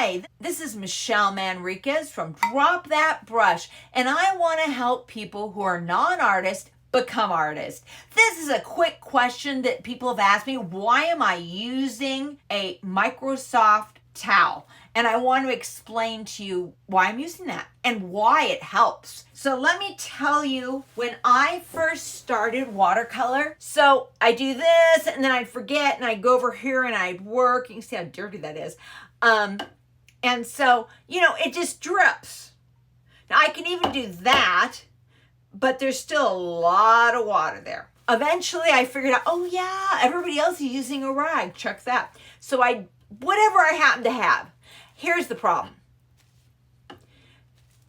Hi, this is Michelle Manriquez from Drop That Brush, and I want to help people who are non-artists become artists. This is a quick question that people have asked me. Why am I using a Microsoft towel? And I want to explain to you why I'm using that and why it helps. So let me tell you, when I first started watercolor, so I do this and then I'd forget and I'd go over here and I'd work. You can see how dirty that is. And so, it just drips. Now I can even do that, but there's still a lot of water there. Eventually I figured out, oh yeah, everybody else is using a rag. Check that. So whatever I happen to have. Here's the problem.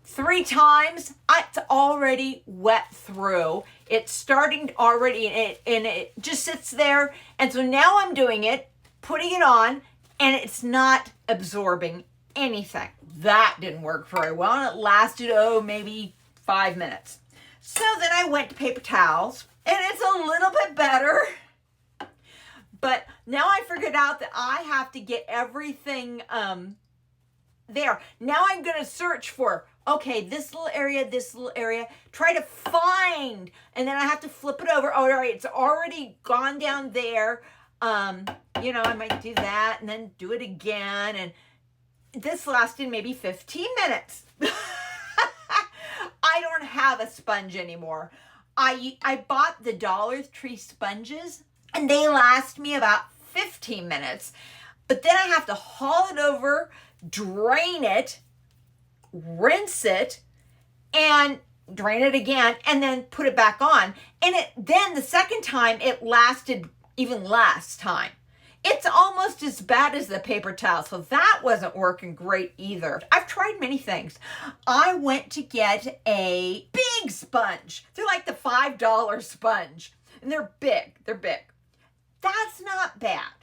3 times, it's already wet through. It's starting already, and it just sits there. And so now I'm doing it, putting it on, and it's not absorbing anything. That didn't work very well, and it lasted, maybe 5 minutes. So then I went to paper towels, and it's a little bit better. But now I figured out that I have to get everything there. Now I'm going to search for, okay, this little area, try to find, and then I have to flip it over. Oh, all right, it's already gone down there. I might do that and then do it again. And this lasted maybe 15 minutes. I don't have a sponge anymore. I bought the Dollar Tree sponges, and they last me about 15 minutes. But then I have to haul it over, drain it, rinse it, and drain it again, and then put it back on. And then the second time, it lasted even less time. It's almost as bad as the paper towel, so that wasn't working great either. I've tried many things. I went to get a big sponge. They're like the $5 sponge, and they're big. That's not bad.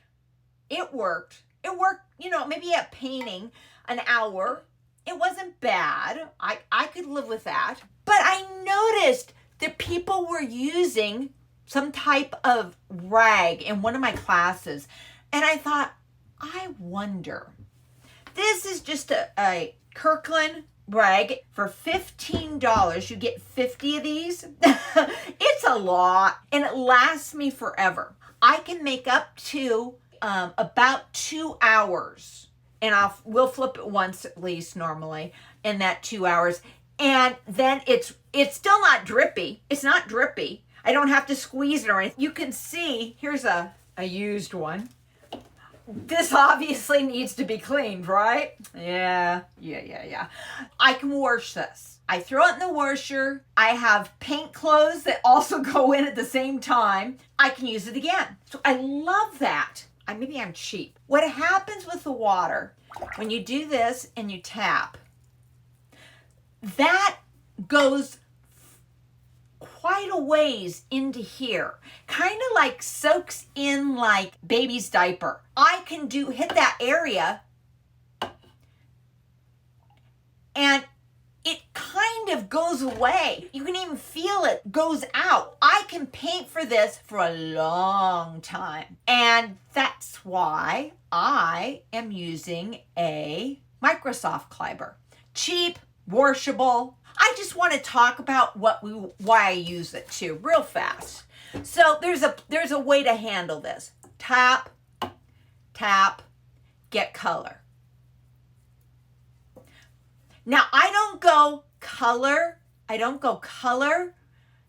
It worked. Maybe at painting an hour. It wasn't bad. I could live with that. But I noticed that people were using some type of rag in one of my classes. And I thought, I wonder. This is just a Kirkland rag for $15. You get 50 of these. It's a lot, and it lasts me forever. I can make up to about 2 hours, and we'll flip it once at least normally in that 2 hours, and then it's still not drippy. It's not drippy. I don't have to squeeze it or anything. You can see, here's a used one. This obviously needs to be cleaned, right? Yeah. I can wash this. I throw it in the washer. I have paint clothes that also go in at the same time. I can use it again. So I love that. Maybe I'm cheap. What happens with the water, when you do this and you tap, that goes quite a ways into here. Kind of like soaks in like baby's diaper. I can hit that area and it kind of goes away. You can even feel it goes out. I can paint for this for a long time. And that's why I am using a Microfiber. Cheap, washable. I just want to talk about why I use it too, real fast. So there's a way to handle this. Tap, tap, get color. Now I don't go color.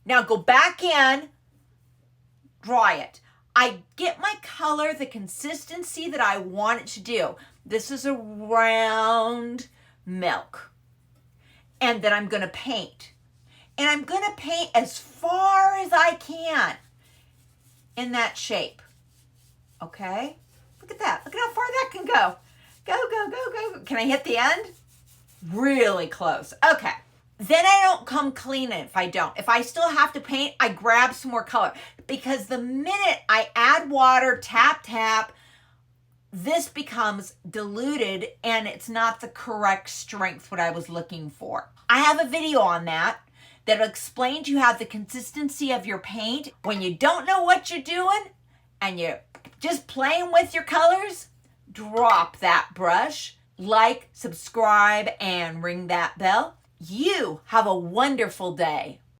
Now go back in, dry it. I get my color, the consistency that I want it to do. This is a round milk. And then I'm going to paint. And I'm going to paint as far as I can in that shape. Okay? Look at that. Look at how far that can go. Go. Can I hit the end? Really close. Okay. Then I don't come clean if I don't. If I still have to paint, I grab some more color. Because the minute I add water, tap, this becomes diluted and it's not the correct strength what I was looking for. I have a video on that that'll explain to you how the consistency of your paint, when you don't know what you're doing and you're just playing with your colors, drop that brush, like, subscribe, and ring that bell. You have a wonderful day.